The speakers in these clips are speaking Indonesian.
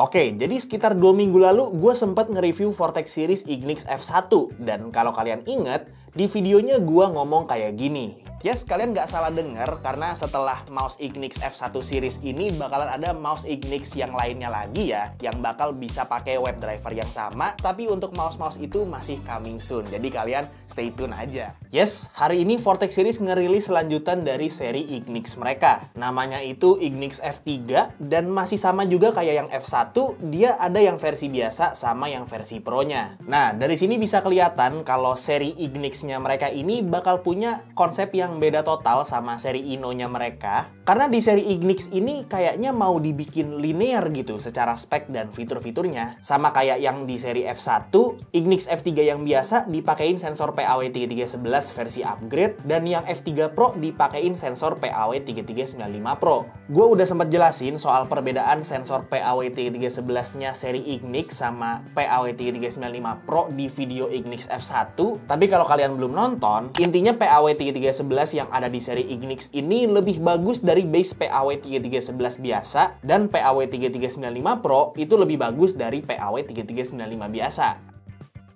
Oke, jadi sekitar 2 minggu lalu gue sempat nge-review Vortex Series Ignix F1. Dan kalau kalian inget, di videonya gue ngomong kayak gini. Yes, kalian nggak salah dengar karena setelah mouse Ignix F1 series ini bakalan ada mouse Ignix yang lainnya lagi ya, yang bakal bisa pakai web driver yang sama, tapi untuk mouse-mouse itu masih coming soon. Jadi kalian stay tune aja. Yes, hari ini Vortex Series ngerilis selanjutan dari seri Ignix mereka. Namanya itu Ignix F3 dan masih sama juga kayak yang F1, dia ada yang versi biasa sama yang versi Pro-nya. Nah, dari sini bisa kelihatan kalau seri Ignix-nya mereka ini bakal punya konsep yang beda total sama seri Ino-nya mereka. Karena di seri Ignix ini kayaknya mau dibikin linear gitu secara spek dan fitur-fiturnya. Sama kayak yang di seri F1, Ignix F3 yang biasa dipakein sensor PAW3311 versi upgrade, dan yang F3 Pro dipakein sensor PAW3395 Pro. Gue udah sempat jelasin soal perbedaan sensor PAW3311-nya seri Ignix sama PAW3395 Pro di video Ignix F1. Tapi kalau kalian belum nonton, intinya PAW3311 yang ada di seri Ignix ini lebih bagus dari base PAW3311 biasa, dan PAW3395 Pro itu lebih bagus dari PAW3395 biasa.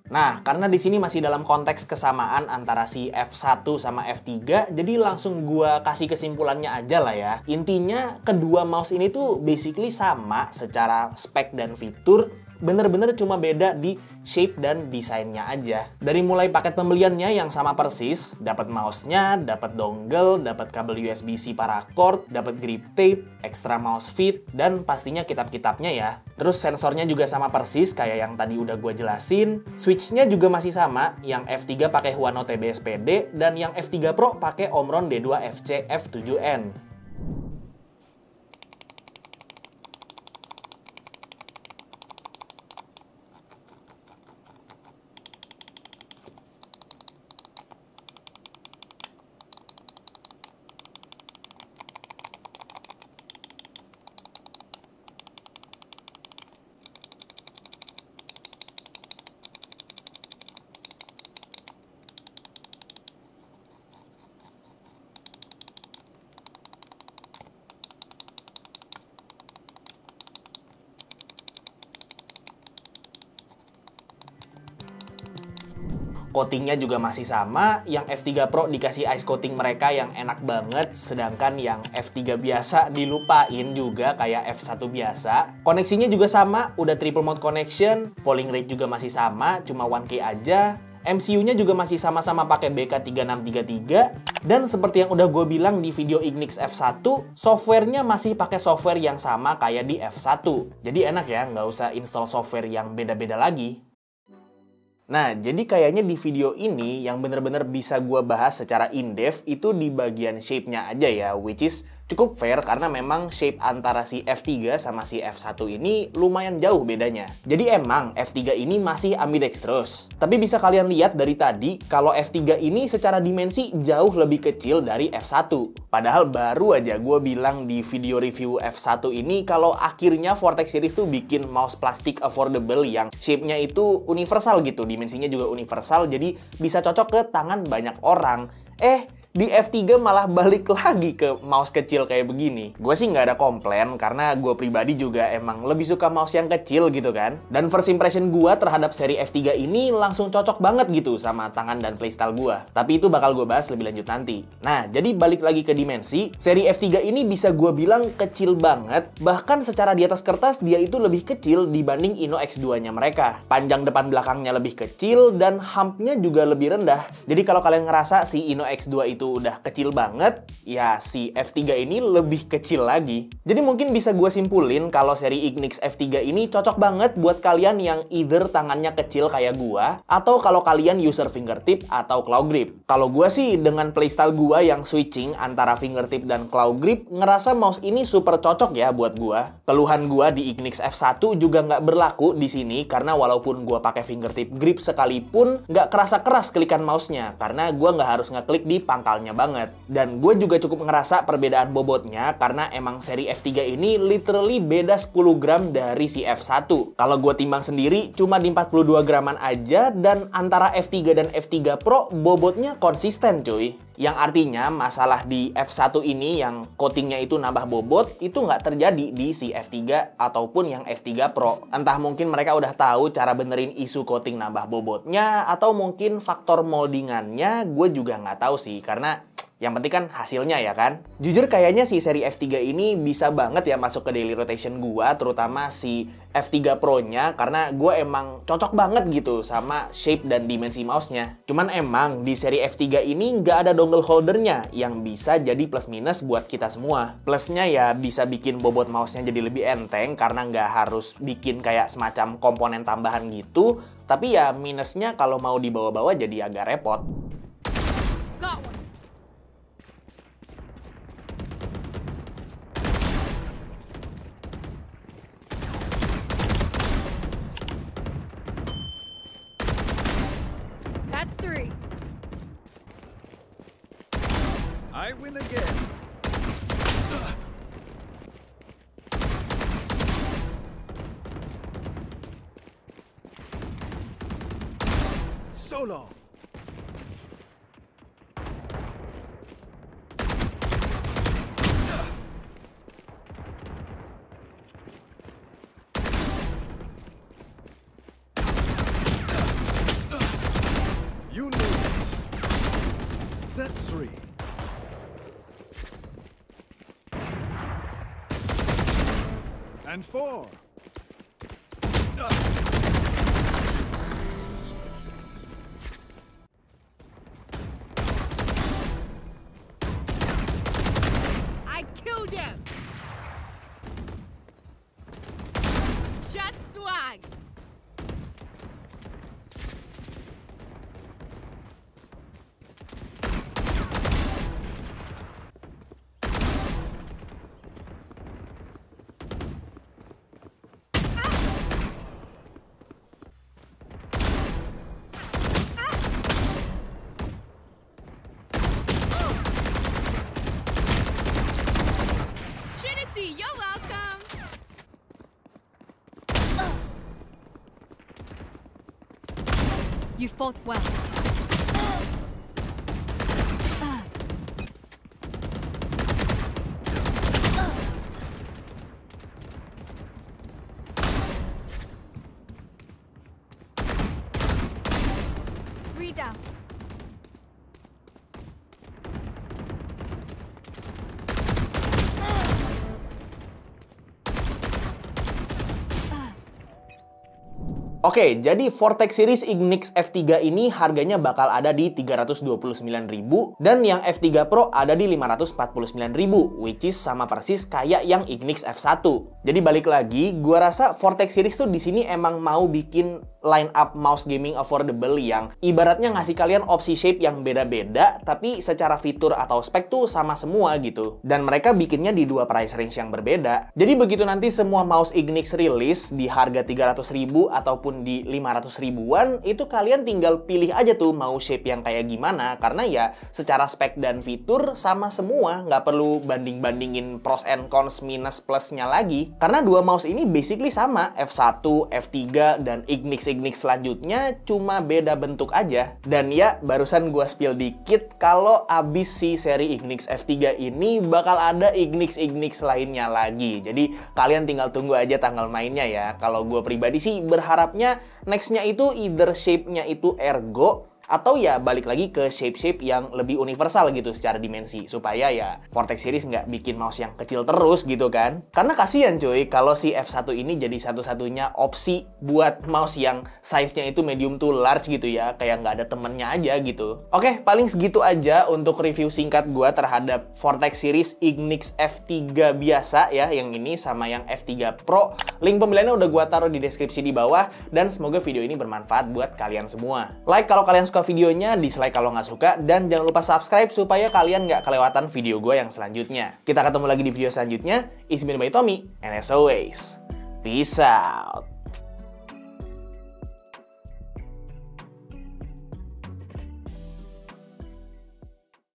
Nah, karena di sini masih dalam konteks kesamaan antara si F1 sama F3, jadi langsung gua kasih kesimpulannya aja lah ya. Intinya, kedua mouse ini tuh basically sama secara spek dan fitur, bener-bener cuma beda di shape dan desainnya aja. Dari mulai paket pembeliannya yang sama persis, dapat mouse-nya, dapat dongle, dapat kabel USB-C paracord, dapat grip tape, extra mouse fit, dan pastinya kitab-kitabnya ya. Terus sensornya juga sama persis kayak yang tadi udah gue jelasin. Switch-nya juga masih sama, yang F3 pakai Huano TBSPD dan yang F3 Pro pakai Omron D2 FC F7N. Coatingnya juga masih sama, yang F3 Pro dikasih ice coating mereka yang enak banget, sedangkan yang F3 biasa dilupain juga kayak F1 biasa. Koneksinya juga sama, udah triple mode connection, polling rate juga masih sama, cuma 1K aja. MCU-nya juga masih sama-sama pakai BK3633, dan seperti yang udah gue bilang di video Ignix F1, softwarenya masih pakai software yang sama kayak di F1. Jadi enak ya, nggak usah install software yang beda-beda lagi. Nah, jadi kayaknya di video ini yang bener-bener bisa gue bahas secara in-depth itu di bagian shape-nya aja ya, which is cukup fair karena memang shape antara si F3 sama si F1 ini lumayan jauh bedanya. Jadi emang F3 ini masih ambidextrous. Tapi bisa kalian lihat dari tadi kalau F3 ini secara dimensi jauh lebih kecil dari F1. Padahal baru aja gue bilang di video review F1 ini kalau akhirnya Vortex Series tuh bikin mouse plastik affordable yang shape-nya itu universal gitu. Dimensinya juga universal, jadi bisa cocok ke tangan banyak orang. Di F3 malah balik lagi ke mouse kecil kayak begini. Gue sih nggak ada komplain karena gue pribadi juga emang lebih suka mouse yang kecil gitu kan. Dan first impression gue terhadap seri F3 ini langsung cocok banget gitu sama tangan dan playstyle gue. Tapi itu bakal gue bahas lebih lanjut nanti. Nah, jadi balik lagi ke dimensi, seri F3 ini bisa gue bilang kecil banget. Bahkan secara di atas kertas dia itu lebih kecil dibanding Ino X2-nya mereka. Panjang depan belakangnya lebih kecil dan humpnya juga lebih rendah. Jadi kalau kalian ngerasa si Ino X2 itu udah kecil banget, ya si F3 ini lebih kecil lagi. Jadi mungkin bisa gue simpulin kalau seri Ignix F3 ini cocok banget buat kalian yang either tangannya kecil kayak gue, atau kalau kalian user fingertip atau claw grip. Kalau gue sih dengan playstyle gue yang switching antara fingertip dan claw grip, ngerasa mouse ini super cocok ya buat gue. Keluhan gue di Ignix F1 juga nggak berlaku di sini karena walaupun gue pakai fingertip grip sekalipun, nggak kerasa keras klikan mouse-nya karena gue nggak harus ngeklik di pangkal banget. Dan gue juga cukup ngerasa perbedaan bobotnya karena emang seri F3 ini literally beda 10 gram dari si F1. Kalau gue timbang sendiri cuma di 42 graman aja, dan antara F3 dan F3 Pro bobotnya konsisten cuy. Yang artinya masalah di F1 ini yang coatingnya itu nambah bobot itu nggak terjadi di si F3 ataupun yang F3 Pro. Entah mungkin mereka udah tahu cara benerin isu coating nambah bobotnya atau mungkin faktor moldingannya, gue juga nggak tahu sih, karena yang penting kan hasilnya ya kan. Jujur kayaknya si seri F3 ini bisa banget ya masuk ke daily rotation gua, terutama si F3 Pro-nya, karena gue emang cocok banget gitu sama shape dan dimensi mouse-nya. Cuman emang di seri F3 ini nggak ada dongle holdernya yang bisa jadi plus minus buat kita semua. Plusnya ya bisa bikin bobot mouse-nya jadi lebih enteng karena nggak harus bikin kayak semacam komponen tambahan gitu. Tapi ya minusnya kalau mau dibawa-bawa jadi agak repot. That's 3. I win again. So long. You lose. That's 3. And 4. I killed him. Just swag. Trinity, you're welcome. You fought well. Three down. Oke, jadi Vortex Series Ignix F3 ini harganya bakal ada di 329.000 dan yang F3 Pro ada di 549.000, which is sama persis kayak yang Ignix F1. Jadi balik lagi, gua rasa Vortex Series tuh di sini emang mau bikin line up mouse gaming affordable yang ibaratnya ngasih kalian opsi shape yang beda-beda tapi secara fitur atau spek tuh sama semua gitu. Dan mereka bikinnya di dua price range yang berbeda. Jadi begitu nanti semua mouse Ignix rilis di harga 300.000 ataupun di 500 ribuan, itu kalian tinggal pilih aja tuh mau shape yang kayak gimana, karena ya secara spek dan fitur sama semua, nggak perlu banding-bandingin pros and cons minus plusnya lagi. Karena dua mouse ini basically sama, F1, F3, dan Ignix selanjutnya cuma beda bentuk aja. Dan ya barusan gua spill dikit kalau abis si seri Ignix F3 ini bakal ada Ignix lainnya lagi. Jadi kalian tinggal tunggu aja tanggal mainnya ya. Kalau gua pribadi sih berharapnya next-nya itu either shape-nya itu ergo atau ya balik lagi ke shape-shape yang lebih universal gitu secara dimensi, supaya ya Vortex Series nggak bikin mouse yang kecil terus gitu kan. Karena kasihan cuy kalau si F1 ini jadi satu-satunya opsi buat mouse yang size-nya itu medium to large gitu ya, kayak nggak ada temennya aja gitu. Oke, paling segitu aja untuk review singkat gua terhadap Vortex Series Ignix F3 biasa ya, yang ini sama yang F3 Pro. Link pembeliannya udah gua taruh di deskripsi di bawah, dan semoga video ini bermanfaat buat kalian semua. Like kalau kalian suka videonya, dislike kalau nggak suka, dan jangan lupa subscribe supaya kalian nggak kelewatan video gue yang selanjutnya. Kita ketemu lagi di video selanjutnya. It's been by Tommy, and as always, peace out.